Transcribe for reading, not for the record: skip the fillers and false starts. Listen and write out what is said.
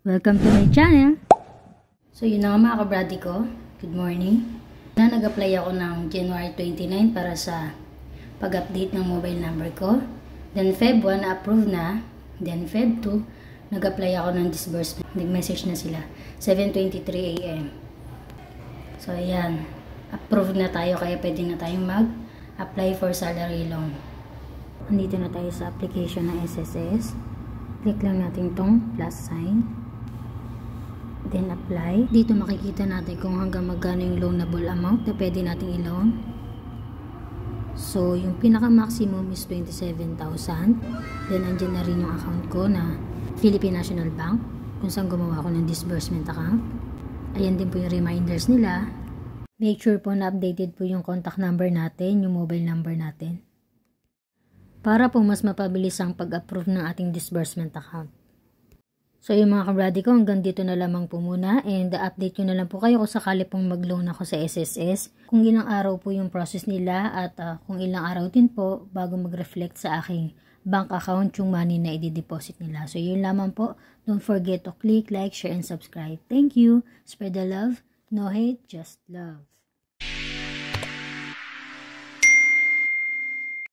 Welcome to my channel! So yun na nga mga kabrady ko, good morning. Nag-apply ako ng January 29 para sa pag-update ng mobile number ko. Then Feb 1 na-approve na. Then Feb 2, nag-apply ako ng disbursement. Nag-message na sila, 7:23 AM. So ayan, approved na tayo kaya pwede na tayong mag-apply for salary loan. Andito na tayo sa application ng SSS. Click lang natin tong plus sign. Then apply. Dito makikita natin kung hanggang magkano yung loanable amount na pwede nating i-loan. So yung pinaka-maximum is 27,000. Then andyan na rin yung account ko na Philippine National Bank, kung saan gumawa ako ng disbursement account. Ayan din po yung reminders nila. Make sure po na updated po yung contact number natin, yung mobile number natin, para po mas mapabilis ang pag-approve ng ating disbursement account. So yung mga kabrady ko, hanggang dito na lamang po muna, and update ko na lang po kayo kung sakali pong mag-loan ako sa SSS, kung ilang araw po yung process nila at kung ilang araw din po bago mag-reflect sa aking bank account yung money na i-deposit nila. So yun lamang po. Don't forget to click like, share, and subscribe. Thank you. Spread the love. No hate, just love.